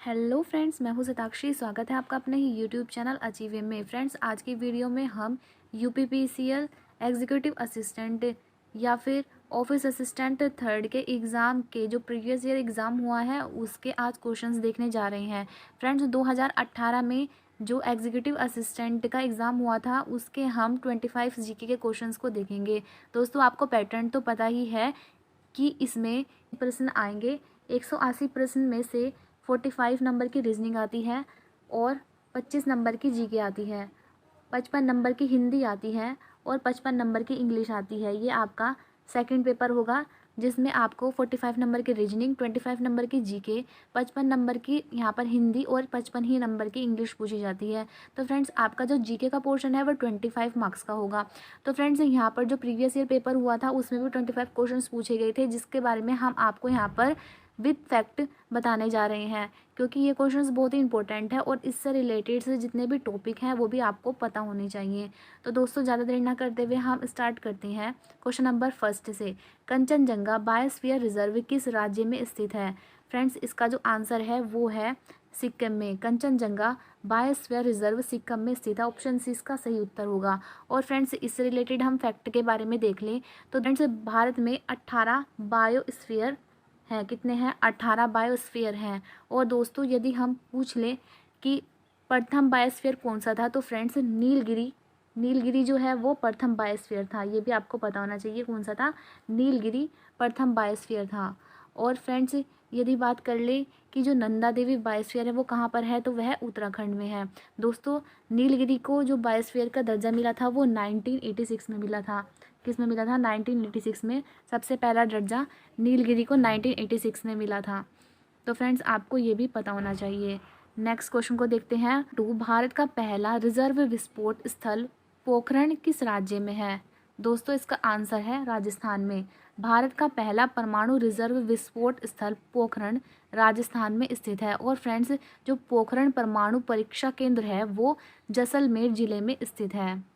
Hello friends, मैं हूं शताक्षी। स्वागत है आपका अपने ही यूट्यूब चैनल अचीव में। फ्रेंड्स, आज की वीडियो में हम यूपीपीसीएल एग्जीक्यूटिव असिस्टेंट या फिर ऑफिस असिस्टेंट थर्ड के एग्ज़ाम के जो प्रीवियस ईयर एग्ज़ाम हुआ है उसके आज क्वेश्चंस देखने जा रहे हैं। फ्रेंड्स, 2018 में जो एग्जीक्यूटिव असिस्टेंट का एग्ज़ाम हुआ था उसके हम 25 जीके के क्वेश्चंस को देखेंगे। दोस्तों, आपको पैटर्न तो पता ही है कि इसमें प्रश्न आएंगे। 180 प्रश्न में से 45 नंबर की रीजनिंग आती है और 25 नंबर की जीके आती है, 55 नंबर की हिंदी आती है और 55 नंबर की इंग्लिश आती है। ये आपका सेकंड पेपर होगा जिसमें आपको 45 नंबर की रीजनिंग, 25 नंबर की जीके, 55 नंबर की यहाँ पर हिंदी और 55 ही नंबर की इंग्लिश पूछी जाती है। तो फ्रेंड्स, आपका जो जीके का पोर्शन है वो 25 मार्क्स का होगा। तो फ्रेंड्स, यहाँ पर जो प्रीवियस ईयर पेपर हुआ था उसमें भी 25 क्वेश्चंस पूछे गए थे, जिसके बारे में हम आपको यहाँ पर विद फैक्ट बताने जा रहे हैं, क्योंकि ये क्वेश्चंस बहुत ही इंपॉर्टेंट है और इससे रिलेटेड से जितने भी टॉपिक हैं वो भी आपको पता होने चाहिए। तो दोस्तों, ज़्यादा देर ना करते हुए हम स्टार्ट करते हैं क्वेश्चन नंबर फर्स्ट से। कंचनजंगा बायोस्फीयर रिजर्व किस राज्य में स्थित है? फ्रेंड्स, इसका जो आंसर है वो है सिक्किम में। कंचनजंगा बायोस्फीयर रिजर्व सिक्किम में स्थित है। ऑप्शन सी इसका सही उत्तर होगा। और फ्रेंड्स, इससे रिलेटेड हम फैक्ट के बारे में देख लें तो फ्रेंड्स, भारत में 18 बायोस्फीयर हैं। कितने हैं? 18 बायोस्फीयर हैं। और दोस्तों, यदि हम पूछ लें कि प्रथम बायोस्फीयर कौन सा था, तो फ्रेंड्स नीलगिरी जो है वो प्रथम बायोस्फीयर था। ये भी आपको पता होना चाहिए कौन सा था। नीलगिरी प्रथम बायोस्फीयर था। और फ्रेंड्स, यदि बात कर ले कि जो नंदा देवी बायोस्फीयर है वो कहाँ पर है, तो वह उत्तराखंड में है। दोस्तों, नीलगिरी को जो बायोस्फीयर का दर्जा मिला था वो 1986 में मिला था। किस में मिला था? 1986 में सबसे पहला दर्जा नीलगिरी को 1986 में मिला था। तो फ्रेंड्स, आपको ये भी पता होना चाहिए। नेक्स्ट क्वेश्चन को देखते हैं। भारत का पहला रिजर्व विस्फोट स्थल पोखरण किस राज्य में है? दोस्तों, इसका आंसर है राजस्थान में। भारत का पहला परमाणु रिजर्व विस्फोट स्थल पोखरण राजस्थान में स्थित है। और फ्रेंड्स, जो पोखरण परमाणु परीक्षा केंद्र है वो जैसलमेर जिले में स्थित है।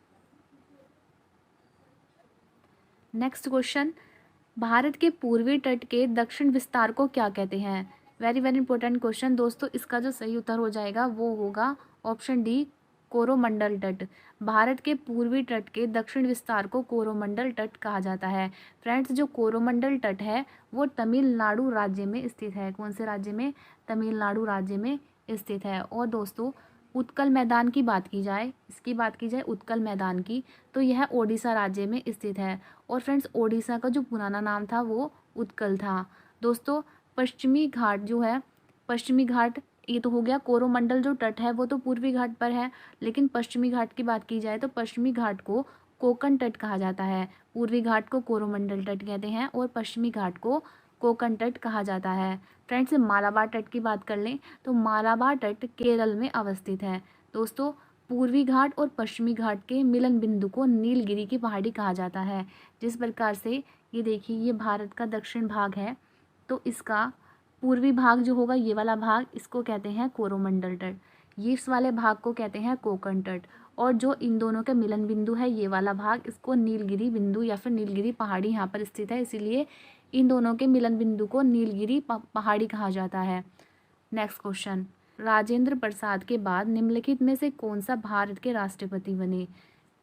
नेक्स्ट क्वेश्चन, भारत के पूर्वी तट के दक्षिण विस्तार को क्या कहते हैं? Very very important question. दोस्तों, इसका जो सही उत्तर हो जाएगा वो होगा ऑप्शन डी, कोरोमंडल तट। भारत के पूर्वी तट के दक्षिण विस्तार को कोरोमंडल तट कहा जाता है। फ्रेंड्स, जो कोरोमंडल तट है वो तमिलनाडु राज्य में स्थित है। कौन से राज्य में? तमिलनाडु राज्य में स्थित है। और दोस्तों, उत्कल मैदान की बात की जाए, इसकी बात की जाए उत्कल मैदान की, तो यह ओडिशा राज्य में स्थित है। और फ्रेंड्स, ओडिशा का जो पुराना नाम था वो उत्कल था। दोस्तों, पश्चिमी घाट जो है, पश्चिमी घाट, ये तो हो गया। कोरोमंडल जो तट है वो तो पूर्वी घाट पर है, लेकिन पश्चिमी घाट की बात की जाए तो पश्चिमी घाट को कोंकण तट कहा जाता है। पूर्वी घाट को कोरोमंडल तट कहते हैं और पश्चिमी घाट को कोंकण तट कहा जाता है। फ्रेंड्स, मालाबार तट की बात कर लें तो मालाबार तट केरल में अवस्थित है। दोस्तों, पूर्वी घाट और पश्चिमी घाट के मिलन बिंदु को नीलगिरी की पहाड़ी कहा जाता है। जिस प्रकार से ये देखिए, ये भारत का दक्षिण भाग है, तो इसका पूर्वी भाग जो होगा, ये वाला भाग, इसको कहते हैं कोरोमंडल तट। ये इस वाले भाग को कहते हैं कोंकण तट। और जो इन दोनों का मिलन बिंदु है, ये वाला भाग, इसको नीलगिरी बिंदु या फिर नीलगिरी पहाड़ी यहाँ पर स्थित है, इसीलिए इन दोनों के मिलन बिंदु को नीलगिरी पहाड़ी कहा जाता है। नेक्स्ट क्वेश्चन, राजेंद्र प्रसाद के बाद निम्नलिखित में से कौन सा भारत के राष्ट्रपति बने?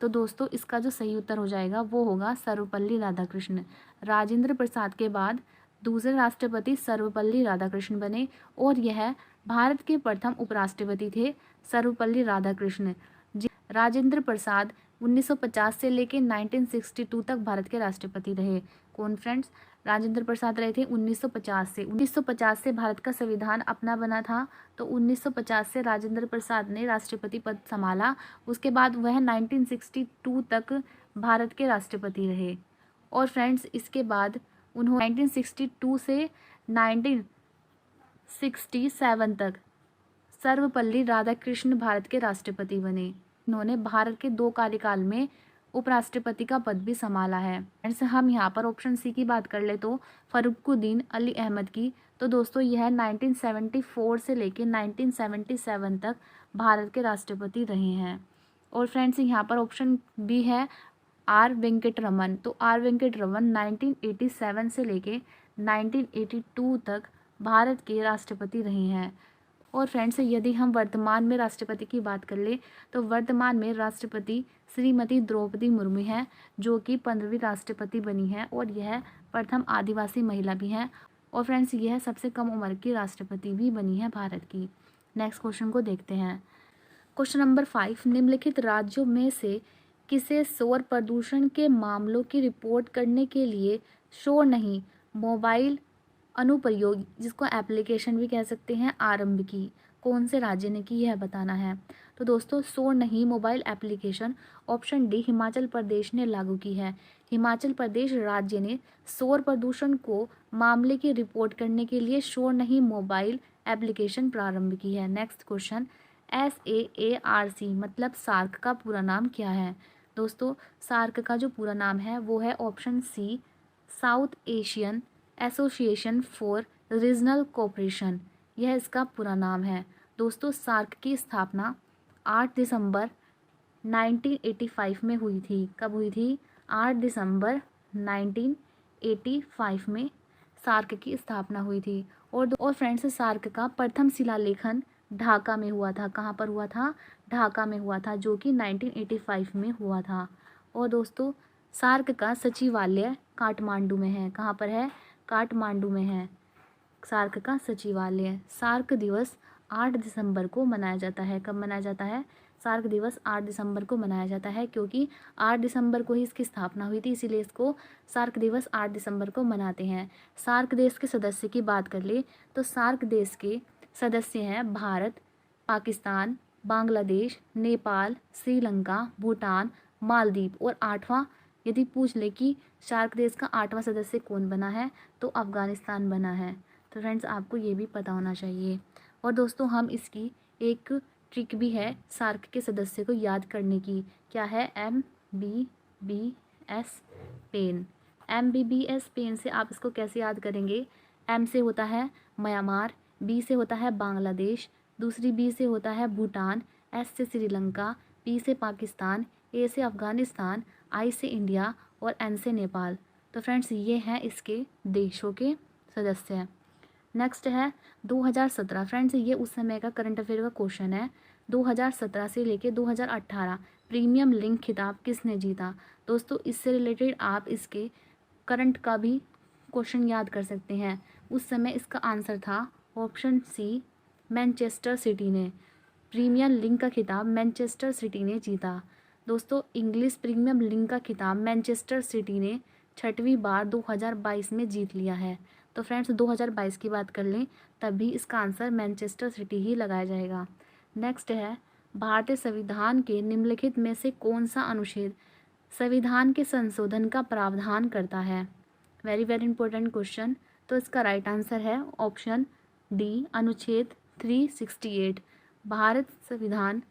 तो दोस्तों, इसका जो सही उत्तर हो जाएगा वो होगा सर्वपल्ली राधाकृष्ण। राजेंद्र प्रसाद के बाद दूसरे राष्ट्रपति सर्वपल्ली राधाकृष्ण बने और यह भारत के प्रथम उपराष्ट्रपति थे, सर्वपल्ली राधाकृष्ण। राजेंद्र प्रसाद 1950 से लेकर 1962 तक भारत के राष्ट्रपति रहे। कौन फ्रेंड्स? राजेंद्र प्रसाद रहे थे 1950 से भारत का संविधान अपना बना था, तो 1950 से राजेंद्र प्रसाद ने राष्ट्रपति पद संभाला। उसके बाद वह 1962 तक भारत के राष्ट्रपति रहे। और फ्रेंड्स, इसके बाद उन्होंने 1962 से 1967 तक सर्वपल्ली राधाकृष्ण भारत के राष्ट्रपति बने। इन्होंने भारत के 2 कार्यकाल में उपराष्ट्रपति का पद भी संभाला है। ऐसे हम यहाँ पर ऑप्शन सी की बात कर ले तो फरुखुद्दीन अली अहमद की, तो दोस्तों यह 1974 से लेकर 1977 तक भारत के राष्ट्रपति रहे हैं। और फ्रेंड्स, यहाँ पर ऑप्शन बी है आर वेंकट रमन। तो आर वेंकट रमन 1987 से लेके 1982 तक भारत के राष्ट्रपति रहे हैं। और फ्रेंड्स, यदि हम वर्तमान में राष्ट्रपति की बात कर ले तो वर्तमान में राष्ट्रपति श्रीमती द्रौपदी मुर्मू हैं, जो कि 15वीं राष्ट्रपति बनी हैं और यह प्रथम आदिवासी महिला भी हैं। और फ्रेंड्स, यह सबसे कम उम्र की राष्ट्रपति भी बनी है भारत की। नेक्स्ट क्वेश्चन को देखते हैं। क्वेश्चन नंबर 5, निम्नलिखित राज्यों में से किसे शोर प्रदूषण के मामलों की रिपोर्ट करने के लिए शोर नहीं मोबाइल अनुप्रयोग, जिसको एप्लीकेशन भी कह सकते हैं, आरंभ की? कौन से राज्य ने की, यह बताना है। तो दोस्तों, शोर नहीं mobile application option D Himachal Pradesh ने लागू की है। हिमाचल प्रदेश राज्य ने शोर प्रदूषण को मामले की रिपोर्ट करने के लिए शोर नहीं मोबाइल एप्लीकेशन प्रारंभ की है। नेक्स्ट क्वेश्चन, SAARC मतलब सार्क का पूरा नाम क्या है? दोस्तों, सार्क का जो पूरा नाम है वो है option C, South Asian Association for Regional Cooperation, यह इसका पूरा नाम है। दोस्तों, सार्क की स्थापना 8 दिसंबर 1985 में हुई थी। कब हुई थी? 8 दिसंबर 1985 में सार्क की स्थापना हुई थी। और फ्रेंड्स, सार्क का प्रथम शिलालेखन ढाका में हुआ था। कहाँ पर हुआ था? ढाका में हुआ था, जो कि 1985 में हुआ था। और दोस्तों, सार्क का सचिवालय काठमांडू में है। कहाँ पर है? काठमांडू में है सार्क का सचिवालय। सार्क दिवस 8 दिसंबर को मनाया जाता है। कब मनाया जाता है? सार्क दिवस 8 दिसंबर को मनाया जाता है, क्योंकि 8 दिसंबर को ही इसकी स्थापना हुई थी, इसीलिए इसको सार्क दिवस 8 दिसंबर को मनाते हैं। सार्क देश के सदस्य की बात कर ले तो सार्क देश के सदस्य हैं भारत, पाकिस्तान, बांग्लादेश, नेपाल, श्रीलंका, भूटान, मालदीव। और 8वां यदि पूछ ले कि सार्क देश का 8वां सदस्य कौन बना है, तो अफ़गानिस्तान बना है। तो फ्रेंड्स, आपको ये भी पता होना चाहिए। और दोस्तों, हम इसकी एक ट्रिक भी है सार्क के सदस्य को याद करने की। क्या है? MBBS pen. MBBS पेन से आप इसको कैसे याद करेंगे? M से होता है म्यांमार, B से होता है बांग्लादेश, दूसरी B से होता है भूटान, S से श्रीलंका, P से पाकिस्तान, A से अफ़गानिस्तान, I से इंडिया और N से नेपाल। तो फ्रेंड्स, ये हैं इसके देशों के सदस्य। नेक्स्ट है 2017। फ्रेंड्स, ये उस समय का करंट अफेयर का क्वेश्चन है। 2017 से लेके 2018 प्रीमियम लिंक खिताब किसने जीता? दोस्तों, इससे रिलेटेड आप इसके करंट का भी क्वेश्चन याद कर सकते हैं। उस समय इसका आंसर था ऑप्शन सी, मैनचेस्टर सिटी ने। प्रीमियम लिंक का खिताब मैनचेस्टर सिटी ने जीता। दोस्तों, इंग्लिश प्रीमियम लिंक का खिताब मैनचेस्टर सिटी ने 6वीं बार 2022 में जीत लिया है। तो फ्रेंड्स, 2022 की बात कर लें तब भी इसका आंसर मैनचेस्टर सिटी ही लगाया जाएगा। नेक्स्ट है, भारतीय संविधान के निम्नलिखित में से कौन सा अनुच्छेद संविधान के संशोधन का प्रावधान करता है? Very very important question. तो इसका राइट आंसर है ऑप्शन डी, अनुच्छेद 368। भारत संविधान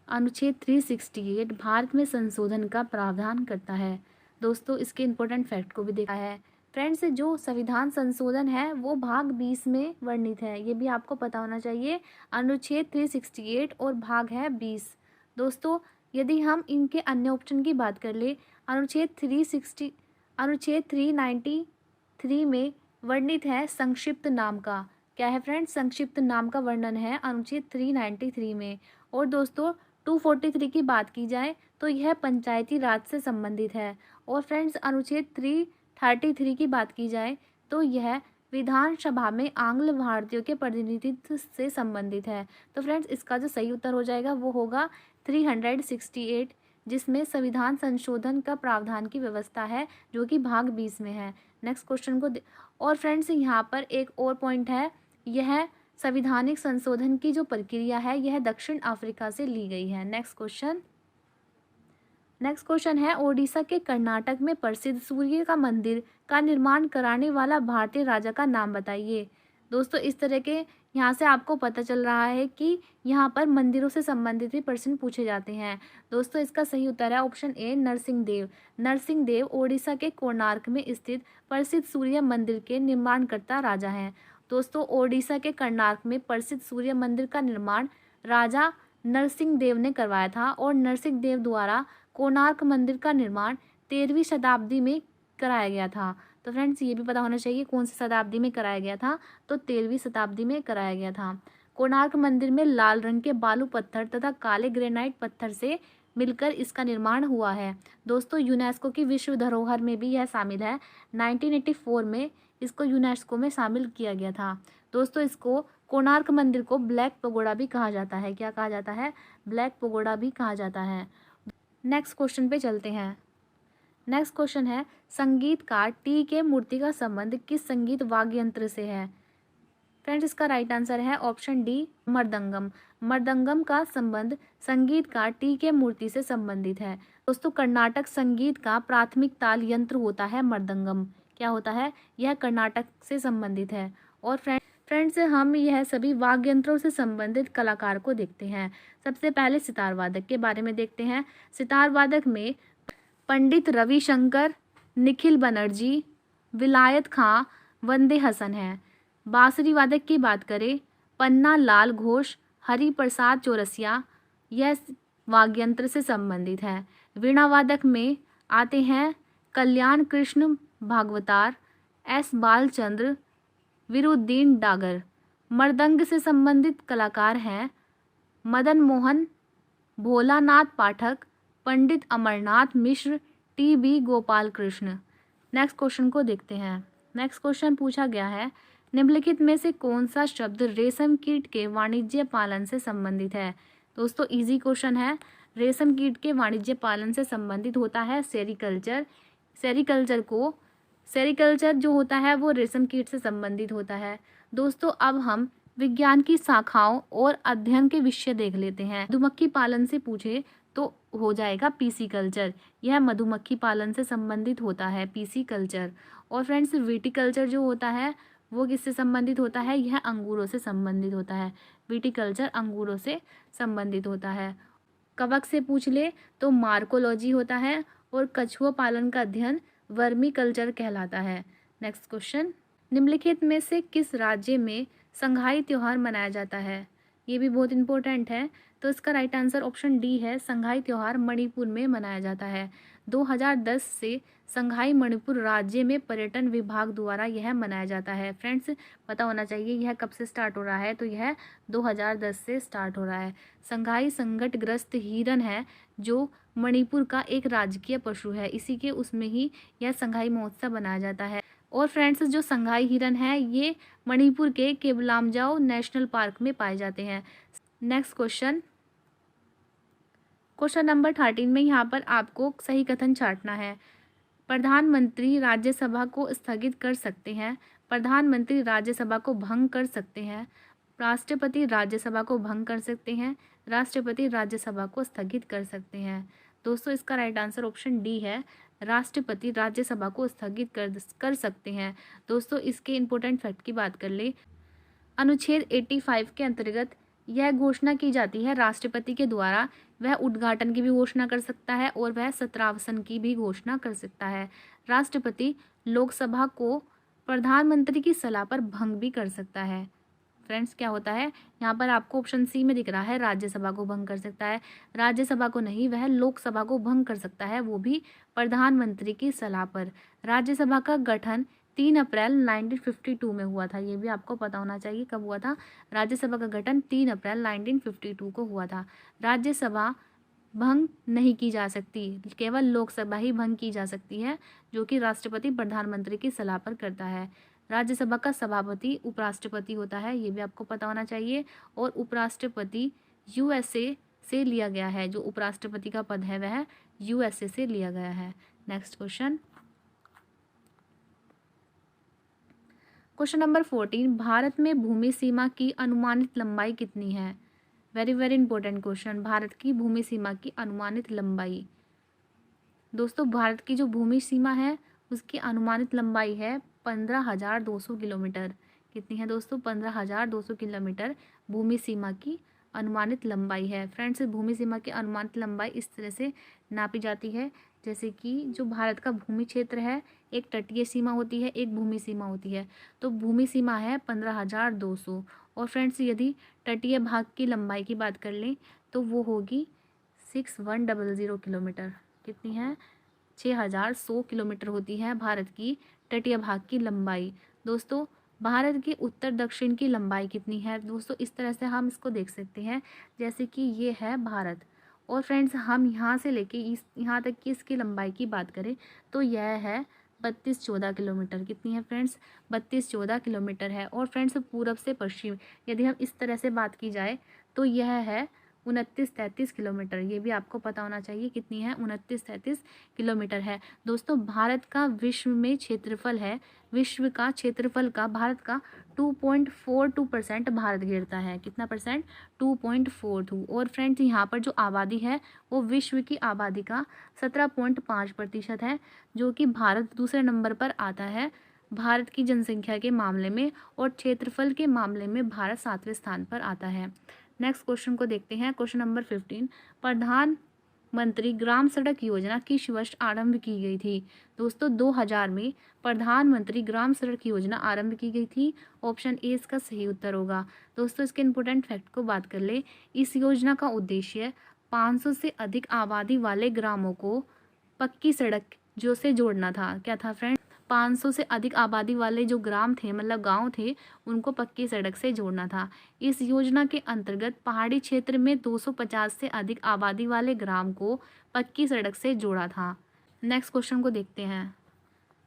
अनुच्छेद 368 भारत में संशोधन का प्रावधान करता है। दोस्तों, इसके इम्पोर्टेंट फैक्ट को भी देखा है। फ्रेंड्स, जो संविधान संशोधन है वो भाग 20 में वर्णित है, ये भी आपको पता होना चाहिए। अनुच्छेद 368 और भाग है 20। दोस्तों, यदि हम इनके अन्य ऑप्शन की बात कर ले, अनुच्छेद 393 में वर्णित है संक्षिप्त नाम का। क्या है फ्रेंड्स? संक्षिप्त नाम का वर्णन है अनुच्छेद 393 में। और दोस्तों, 243 की बात की जाए तो यह पंचायती राज से संबंधित है। और फ्रेंड्स, अनुच्छेद 333 की बात की जाए तो यह विधानसभा में आंग्ल भारतीयों के प्रतिनिधित्व से संबंधित है। तो फ्रेंड्स, इसका जो सही उत्तर हो जाएगा वो होगा 368, जिसमें संविधान संशोधन का प्रावधान की व्यवस्था है, जो कि भाग 20 में है। नेक्स्ट क्वेश्चन को और फ्रेंड्स, यहाँ पर एक और पॉइंट है, यह संविधानिक संशोधन की जो प्रक्रिया है यह दक्षिण अफ्रीका से ली गई है। नेक्स्ट क्वेश्चन है, ओडिशा के कर्नाटक में प्रसिद्ध सूर्य का मंदिर का निर्माण कराने वाला भारतीय राजा का नाम बताइए। दोस्तों, इस तरह के यहाँ से आपको पता चल रहा है कि यहाँ पर मंदिरों से संबंधित भी प्रश्न पूछे जाते हैं। दोस्तों, इसका सही उत्तर है ऑप्शन ए, नरसिंह देव। नरसिंह देव ओडिशा के कोणार्क में स्थित प्रसिद्ध सूर्य मंदिर के निर्माणकर्ता राजा हैं। दोस्तों, ओडिशा के कर्नाटक में प्रसिद्ध सूर्य मंदिर का निर्माण राजा नरसिंह देव ने करवाया था। और नरसिंह देव द्वारा कोणार्क मंदिर का निर्माण 13वीं शताब्दी में कराया गया था। तो फ्रेंड्स, ये भी पता होना चाहिए कौन सी शताब्दी में कराया गया था, तो 13वीं शताब्दी में कराया गया था। कोणार्क मंदिर में लाल रंग के बालू पत्थर तथा काले ग्रेनाइट पत्थर से मिलकर इसका निर्माण हुआ है। दोस्तों यूनेस्को की विश्व धरोहर में भी यह शामिल है। 1984 में इसको यूनेस्को में शामिल किया गया था। दोस्तों इसको कोणार्क मंदिर को ब्लैक पगोड़ा भी कहा जाता है। क्या कहा जाता है? ब्लैक पगोड़ा भी कहा जाता है। नेक्स्ट क्वेश्चन पे चलते हैं। नेक्स्ट क्वेश्चन है, संगीतकार टी के मूर्ति का संबंध किस संगीत वाद्य यंत्र से है? फ्रेंड्स इसका राइट आंसर है ऑप्शन डी, मृदंगम। मृदंगम का संबंध संगीतकार टी के मूर्ति से संबंधित है। दोस्तों कर्नाटक संगीत का प्राथमिक ताल यंत्र होता है मृदंगम। क्या होता है? यह कर्नाटक से संबंधित है। और फ्रेंड्स हम यह सभी वाद्य यंत्रों से संबंधित कलाकार को देखते हैं। सबसे पहले सितार वादक के बारे में देखते हैं। सितार वादक में पंडित रविशंकर, निखिल बनर्जी, विलायत खां, वंदे हसन है। बांसुरी वादक की बात करें, पन्ना लाल घोष, हरि प्रसाद चौरसिया, यह वाद्य यंत्र से संबंधित है। वीणा वादक में आते हैं कल्याण कृष्ण भागवतार, एस बालचंद्र, वीरुद्दीन डागर। मृदंग से संबंधित कलाकार हैं Madan Mohan, Bholanath Pathak, Pandit Amarnath Mishra, T B Gopal Krishna. Next question को देखते हैं। नेक्स्ट क्वेश्चन पूछा गया है, निम्नलिखित में से कौन सा शब्द रेशम कीट के वाणिज्य पालन से संबंधित है? दोस्तों इजी क्वेश्चन है। रेशम कीट के वाणिज्य पालन से संबंधित होता है सेरीकल्चर। सेरीकल्चर जो होता है वो रेशम कीट से संबंधित होता है। दोस्तों अब हम विज्ञान की शाखाओं और अध्ययन के विषय देख लेते हैं। मधुमक्खी पालन से पूछे तो हो जाएगा पीसीकल्चर। यह मधुमक्खी पालन से संबंधित होता है पीसीकल्चर। और फ्रेंड्स विटिकल्चर जो होता है वो किससे संबंधित होता है? यह अंगूरों से संबंधित होता है। विटिकल्चर अंगूरों से संबंधित होता है। कवक से पूछ ले तो मार्कोलॉजी होता है। और कछुआ पालन का अध्ययन वर्मी कल्चर कहलाता है। नेक्स्ट क्वेश्चन, निम्नलिखित में से किस राज्य में संघाई त्योहार मनाया जाता है? ये भी बहुत इंपॉर्टेंट है। तो इसका राइट आंसर ऑप्शन डी है, संघाई त्योहार मणिपुर में मनाया जाता है। 2010 से संघाई मणिपुर राज्य में पर्यटन विभाग द्वारा यह मनाया जाता है। फ्रेंड्स पता होना चाहिए यह कब से स्टार्ट हो रहा है, तो यह 2010 से स्टार्ट हो रहा है। संघाई संकटग्रस्त हिरन है जो मणिपुर का एक राजकीय पशु है, इसी के उसमें ही यह संघाई महोत्सव मनाया जाता है। और फ्रेंड्स जो संघाई हिरन है ये मणिपुर के केवलामजाओ नेशनल पार्क में पाए जाते हैं। नेक्स्ट क्वेश्चन नंबर 13 में यहाँ पर आपको सही कथन छांटना है। प्रधानमंत्री राज्यसभा को स्थगित कर सकते हैं, प्रधानमंत्री राज्यसभा को भंग कर सकते हैं, राष्ट्रपति राज्यसभा को भंग कर सकते हैं, राष्ट्रपति राज्यसभा को स्थगित कर सकते हैं। दोस्तों इसका राइट आंसर ऑप्शन डी है, राष्ट्रपति राज्यसभा को स्थगित कर सकते हैं। दोस्तों इसके इम्पोर्टेंट फैक्ट की बात कर ले, अनुच्छेद 85 के अंतर्गत यह घोषणा की जाती है राष्ट्रपति के द्वारा, वह उद्घाटन की भी घोषणा कर सकता है और वह सत्रावसन की भी घोषणा कर सकता है। राष्ट्रपति लोकसभा को प्रधानमंत्री की सलाह पर भंग भी कर सकता है। फ्रेंड्स क्या होता है यहाँ पर आपको ऑप्शन सी में दिख रहा है, राज्यसभा को भंग कर सकता है। राज्यसभा को नहीं, वह लोकसभा को भंग कर सकता है, वो भी प्रधानमंत्री की सलाह पर। राज्यसभा का गठन 3 अप्रैल 1952 में हुआ था, ये भी आपको पता होना चाहिए कब हुआ था। राज्यसभा का गठन 3 अप्रैल 1952 को हुआ था। राज्यसभा भंग नहीं की जा सकती, केवल लोकसभा ही भंग की जा सकती है, जो कि राष्ट्रपति प्रधानमंत्री की सलाह पर करता है। राज्यसभा का सभापति उपराष्ट्रपति होता है, ये भी आपको पता होना चाहिए। और उपराष्ट्रपति यूएसए से लिया गया है, जो उपराष्ट्रपति का पद है वह यूएसए से लिया गया है। नेक्स्ट क्वेश्चन नंबर 14, भारत में भूमि सीमा की अनुमानित लंबाई कितनी है? Very very important question, Bharat की भूमि सीमा की अनुमानित लंबाई। दोस्तों भारत की जो भूमि सीमा है उसकी अनुमानित लंबाई है 15,200 किलोमीटर। कितनी है दोस्तों? 15,200 किलोमीटर भूमि सीमा की अनुमानित लंबाई है। फ्रेंड्स भूमि सीमा की अनुमानित लंबाई इस तरह से नापी जाती है, जैसे कि जो भारत का भूमि क्षेत्र है, एक तटीय सीमा होती है, एक भूमि सीमा होती है। तो भूमि सीमा है 15,200। और फ्रेंड्स यदि तटीय भाग की लंबाई की बात कर लें तो वो होगी 6100 किलोमीटर। कितनी है? 6100 किलोमीटर होती है भारत की तटीय भाग की लंबाई। दोस्तों भारत के उत्तर दक्षिण की लंबाई कितनी है? दोस्तों इस तरह से हम इसको देख सकते हैं, जैसे कि ये है भारत, और फ्रेंड्स हम यहाँ से लेके इस यहाँ तक की इसकी लंबाई की बात करें तो यह है 32-14 किलोमीटर। कितनी है फ्रेंड्स? 32-14 किलोमीटर है। और फ्रेंड्स पूरब से पश्चिम यदि हम इस तरह से बात की जाए तो यह है 29-33 किलोमीटर। ये भी आपको पता होना चाहिए कितनी है, 29-33 किलोमीटर है। दोस्तों भारत का विश्व में क्षेत्रफल है, विश्व का क्षेत्रफल का भारत का 2.42% भारत घेरता है। कितना परसेंट? 2.42। और फ्रेंड्स यहाँ पर जो आबादी है वो विश्व की आबादी का 17.5% है, जो कि भारत दूसरे नंबर पर आता है भारत की जनसंख्या के मामले में, और क्षेत्रफल के मामले में भारत 7वें स्थान पर आता है। नेक्स्ट क्वेश्चन को देखते हैं, क्वेश्चन नंबर 15। प्रधानमंत्री ग्राम सड़क योजना किस वर्ष आरंभ की गई थी? दोस्तों 2000 में प्रधानमंत्री ग्राम सड़क योजना आरंभ की गई थी। ऑप्शन ए इसका सही उत्तर होगा। दोस्तों इसके इंपॉर्टेंट फैक्ट को बात कर ले। इस योजना का उद्देश्य 500 से अधिक आबादी वाले ग्रामों को पक्की सड़क जो से जोड़ना था। क्या था फ्रेंड? 500 से अधिक आबादी वाले जो ग्राम थे, मतलब गांव थे, उनको पक्की सड़क से जोड़ना था। इस योजना के अंतर्गत पहाड़ी क्षेत्र में 250 से अधिक आबादी वाले ग्राम को पक्की सड़क से जोड़ा था। नेक्स्ट क्वेश्चन को देखते हैं।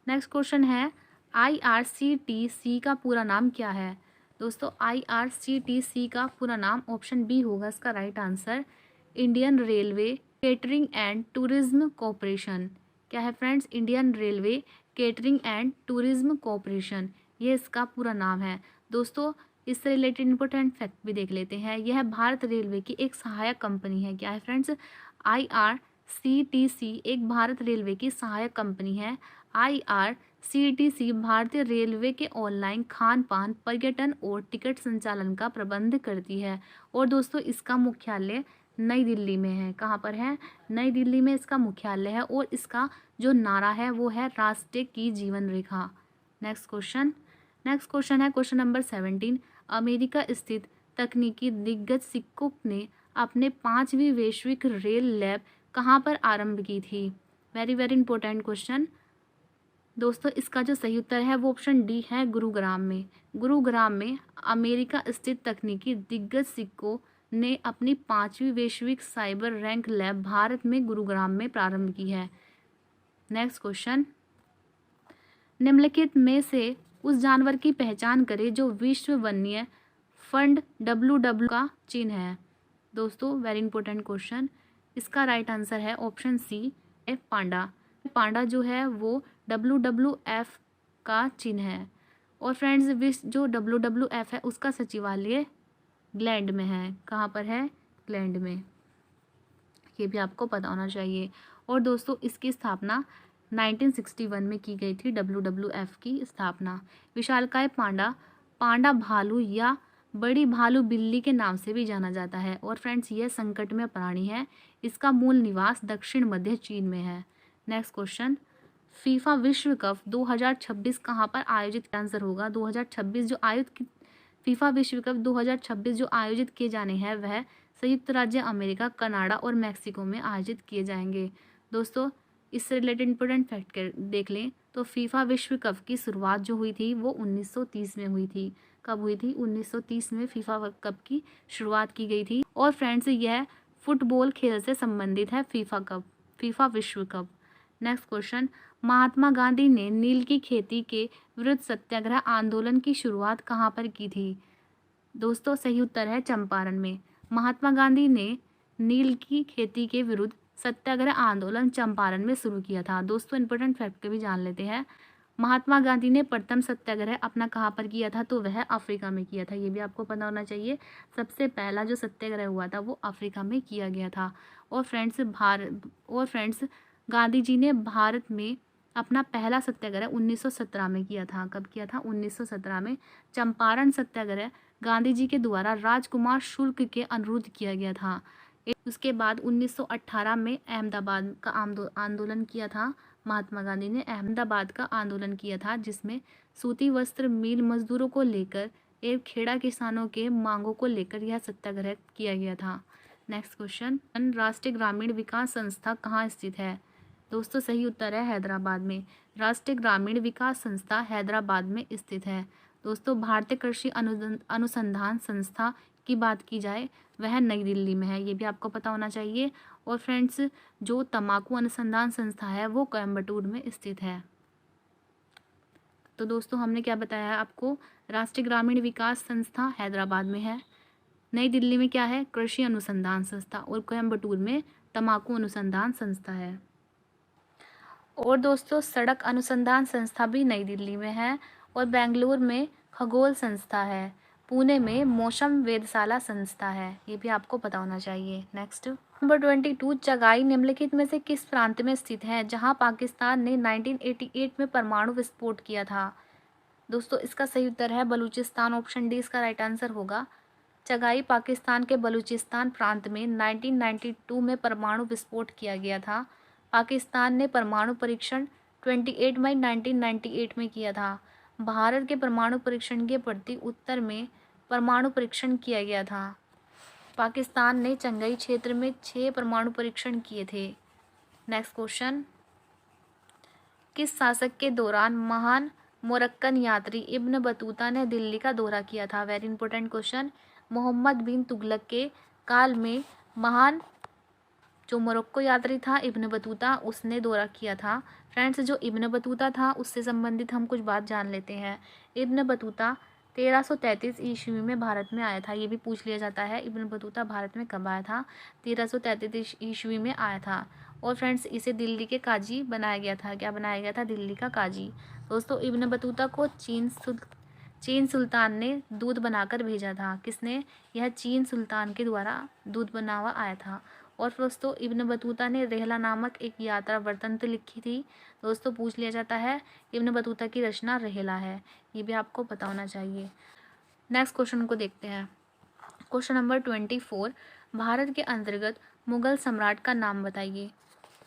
नेक्स्ट क्वेश्चन है IRCTC का पूरा नाम क्या है? दोस्तों IRCTC का पूरा नाम ऑप्शन बी होगा इसका right answer, Indian railway catering and tourism corporation. क्या है friends? Indian railway catering and tourism corporation, ये इसका पूरा नाम है। दोस्तों इससे रिलेटेड इंपॉर्टेंट फैक्ट भी देख लेते हैं। यह भारत रेलवे की एक सहायक कंपनी है। क्या है फ्रेंड्स? IRCTC एक भारत रेलवे की सहायक कंपनी है। IRCTC भारतीय रेलवे के ऑनलाइन खान पान, पर्यटन और टिकट संचालन का प्रबंध करती है। और दोस्तों इसका मुख्यालय नई दिल्ली में है। कहाँ पर है? नई दिल्ली में इसका मुख्यालय है। और इसका जो नारा है वो है राष्ट्र की जीवन रेखा। नेक्स्ट क्वेश्चन है क्वेश्चन नंबर 17। अमेरिका स्थित तकनीकी दिग्गज सिक्कोक ने अपने 5वीं वैश्विक रेल लैब कहाँ पर आरंभ की थी? Very very important question. दोस्तों इसका जो सही उत्तर है वो ऑप्शन डी है, गुरुग्राम में। गुरुग्राम में अमेरिका स्थित तकनीकी दिग्गज सिक्को ने अपनी 5वीं वैश्विक साइबर रैंक लैब भारत में गुरुग्राम में प्रारंभ की है। नेक्स्ट क्वेश्चन, निम्नलिखित में से उस जानवर की पहचान करें जो विश्व वन्य फंड WWF का चिन्ह है। दोस्तों वेरी इंपॉर्टेंट क्वेश्चन, इसका राइट आंसर है ऑप्शन सी, पांडा। पांडा जो है वो WWF का चिन्ह है। और फ्रेंड्स विश्व जो WWF है उसका सचिवालय इंग्लैंड में है। कहाँ पर है? इंग्लैंड में। ये भी आपको पता होना चाहिए। और दोस्तों इसकी स्थापना 1961 में की गई थी, WWF की स्थापना। विशालकाय पांडा, पांडा भालू या बड़ी भालू बिल्ली के नाम से भी जाना जाता है। और फ्रेंड्स ये संकटमय प्राणी है। इसका मूल निवास दक्षिण मध्य चीन में है। नेक्स्ट क्वेश्चन, फीफा विश्व कप 2026 कहाँ पर आयोजित? आंसर होगा 2026 जो फीफा विश्व कप 2026 जो आयोजित किए जाने हैं वह संयुक्त राज्य अमेरिका, कनाडा और मैक्सिको में आयोजित किए जाएंगे। दोस्तों इससे रिलेटेड इंपॉर्टेंट फैक्ट देख लें तो फीफा विश्व कप की शुरुआत जो हुई थी वो 1930 में हुई थी। कब हुई थी? 1930 में फीफा कप की शुरुआत की गई थी। और फ्रेंड्स यह फुटबॉल खेल से संबंधित है, फीफा विश्व cup. Next question, Mahatma Gandhi ने नील की खेती के विरुद्ध सत्याग्रह आंदोलन की शुरुआत कहाँ पर की थी? दोस्तों सही उत्तर है चंपारण में। महात्मा गांधी ने नील की खेती के विरुद्ध सत्याग्रह आंदोलन चंपारण में शुरू किया था। दोस्तों इंपॉर्टेंट फैक्ट भी जान लेते हैं। महात्मा गांधी ने प्रथम सत्याग्रह अपना कहाँ पर किया था? तो वह अफ्रीका में किया था। ये भी आपको पता होना चाहिए। सबसे पहला जो सत्याग्रह हुआ था वो अफ्रीका में किया गया था। और फ्रेंड्स गांधी जी ने भारत में अपना पहला सत्याग्रह 1917 में किया था। कब किया था? 1917 में। चंपारण सत्याग्रह गांधी जी के द्वारा राजकुमार शुक्ल के अनुरोध किया गया था। उसके बाद 1918 में अहमदाबाद का आंदोलन किया था। महात्मा गांधी ने अहमदाबाद का आंदोलन किया था जिसमें सूती वस्त्र मिल मजदूरों को लेकर एवं खेड़ा किसानों के मांगों को लेकर यह सत्याग्रह किया गया था। नेक्स्ट क्वेश्चन, राष्ट्रीय ग्रामीण विकास संस्था कहाँ स्थित है? दोस्तों सही उत्तर है हैदराबाद में। राष्ट्रीय ग्रामीण विकास संस्था हैदराबाद में स्थित है। दोस्तों भारतीय कृषि अनुसंधान संस्था की बात की जाए वह नई दिल्ली में है, ये भी आपको पता होना चाहिए। और फ्रेंड्स जो तंबाकू अनुसंधान संस्था है वो कोयम्बटूर में स्थित है। तो दोस्तों हमने क्या बताया है आपको, राष्ट्रीय ग्रामीण विकास संस्था हैदराबाद में है, नई दिल्ली में क्या है, कृषि अनुसंधान संस्था, और कोयम्बटूर में तंबाकू अनुसंधान संस्था है। और दोस्तों सड़क अनुसंधान संस्था भी नई दिल्ली में है, और बेंगलुरु में खगोल संस्था है, पुणे में मौसम वेधशाला संस्था है, ये भी आपको पता होना चाहिए। नेक्स्ट नंबर 22, चगाई निम्नलिखित में से किस प्रांत में स्थित है जहां पाकिस्तान ने 1988 में परमाणु विस्फोट किया था। दोस्तों इसका सही उत्तर है बलूचिस्तान, ऑप्शन डी इसका राइट आंसर होगा। चगाई पाकिस्तान के बलूचिस्तान प्रांत में 1992 में परमाणु विस्फोट किया गया था। पाकिस्तान ने परमाणु परीक्षण 28 मई 1998 में किया था। भारत के परमाणु परीक्षण के प्रति उत्तर में परमाणु परीक्षण किया गया था। पाकिस्तान ने चंगई क्षेत्र में 6 परमाणु परीक्षण किए थे। नेक्स्ट क्वेश्चन, किस शासक के दौरान महान मोरक्कन यात्री इब्न बतूता ने दिल्ली का दौरा किया था। Very important question. Mohammad bin Tughlaq के काल में महान जो मोरक्को यात्री था इब्न बतूता, उसने दौरा किया था। फ्रेंड्स जो इब्न बतूता था उससे संबंधित हम कुछ बात जान लेते हैं। इब्न बतूता 1333 ईस्वी में भारत में आया था, ये भी पूछ लिया जाता है इब्न बतूता भारत में कब आया था। 1333 ईस्वी में आया था। और फ्रेंड्स इसे दिल्ली के काजी बनाया गया था। क्या बनाया गया था, दिल्ली का काजी। दोस्तों इब्न बतूता को चीन सुल्तान ने दूध बनाकर भेजा था। किसने, यह चीन सुल्तान के द्वारा दूध बना हुआ आया था। और दोस्तों इब्न बतूता ने रेहला नामक एक यात्रा वृत्तांत लिखी थी। दोस्तों पूछ लिया जाता है इब्न बतूता की रचना रेहला है, ये भी आपको पता होना चाहिए। नेक्स्ट क्वेश्चन को देखते हैं। क्वेश्चन नंबर 24, भारत के अंतर्गत मुगल सम्राट का नाम बताइए।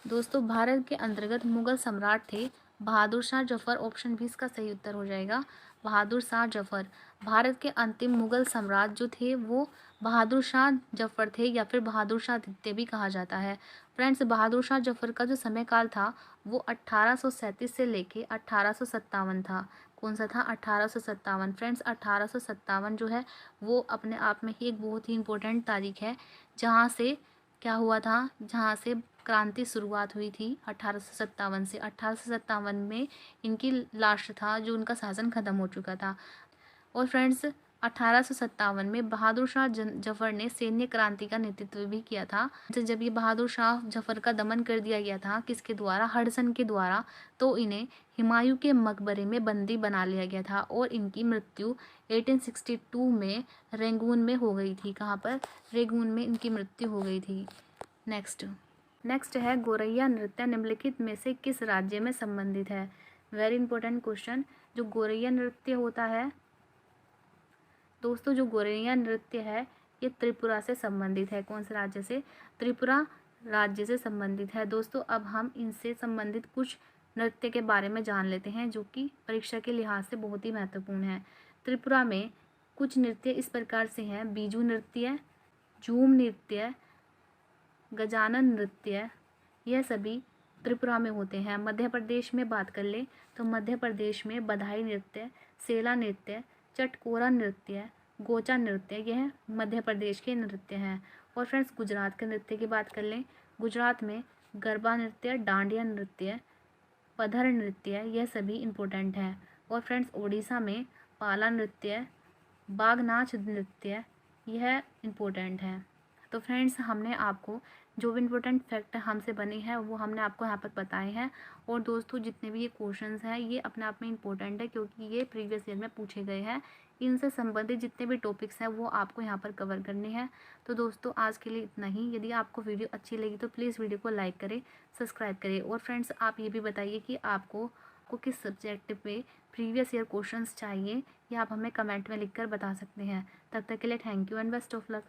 दोस्तों भारत के अंतर्गत मुगल सम्राट थे बहादुर शाह जफर, ऑप्शन भी इसका सही उत्तर हो जाएगा बहादुर शाह जफर। भारत के अंतिम मुगल सम्राट जो थे वो बहादुर शाह जफर थे, या फिर बहादुर शाह द्वितीय भी कहा जाता है। फ्रेंड्स बहादुर शाह जफर का जो समय काल था वो 1837 से लेके 1857 था। कौन सा था, 1857। फ्रेंड्स 1857 जो है वो अपने आप में ही एक बहुत ही इम्पोर्टेंट तारीख है, जहाँ से क्या हुआ था, जहाँ से क्रांति शुरुआत हुई थी 1857 से। 1857 में इनकी लास्ट था जो उनका शासन खत्म हो चुका था। और फ्रेंड्स 1857 में बहादुर शाह जफर ने सैन्य क्रांति का नेतृत्व भी किया था। जब ये बहादुर शाह जफर का दमन कर दिया गया था, किसके द्वारा, हडसन के द्वारा, तो इन्हें हुमायूं के मकबरे में बंदी बना लिया गया था। और इनकी मृत्यु 1862 में रेंगून में हो गई थी। कहाँ पर, रेंगून में इनकी मृत्यु हो गई थी। नेक्स्ट है गोरैया नृत्य निम्नलिखित में से किस राज्य में संबंधित है। Very important question. जो गोरैया नृत्य होता है दोस्तों, जो गोरैया नृत्य है ये त्रिपुरा से संबंधित है। कौन से राज्य से, त्रिपुरा राज्य से संबंधित है। दोस्तों अब हम इनसे संबंधित कुछ नृत्य के बारे में जान लेते हैं जो कि परीक्षा के लिहाज से बहुत ही महत्वपूर्ण है। त्रिपुरा में कुछ नृत्य इस प्रकार से हैं, बीजू नृत्य, झूम नृत्य, गजानन नृत्य, यह सभी त्रिपुरा में होते हैं। मध्य प्रदेश में बात कर ले तो मध्य प्रदेश में बधाई नृत्य, सेला नृत्य, चटकोरा नृत्य, गोचा नृत्य, यह मध्य प्रदेश के नृत्य हैं। और फ्रेंड्स गुजरात के नृत्य की बात कर लें, गुजरात में गरबा नृत्य, डांडिया नृत्य, पधर नृत्य, यह सभी इम्पोर्टेंट हैं। और फ्रेंड्स उड़ीसा में पाला नृत्य, बागनाच नृत्य, यह इम्पोर्टेंट है। तो फ्रेंड्स हमने आपको जो भी इम्पोर्टेंट फैक्ट हमसे बने हैं वो हमने आपको यहाँ पर बताए हैं। और दोस्तों जितने भी ये क्वेश्चंस हैं ये अपने आप में इम्पोर्टेंट है क्योंकि ये प्रीवियस ईयर में पूछे गए हैं। इनसे संबंधित जितने भी टॉपिक्स हैं वो आपको यहाँ पर कवर करने हैं। तो दोस्तों आज के लिए इतना ही। यदि आपको वीडियो अच्छी लगी तो प्लीज़ वीडियो को लाइक करें, सब्सक्राइब करें। और फ्रेंड्स आप ये भी बताइए कि आपको किस सब्जेक्ट पे प्रीवियस ईयर क्वेश्चंस चाहिए, या आप हमें कमेंट में लिखकर बता सकते हैं। तब तक के लिए thank you and best of luck.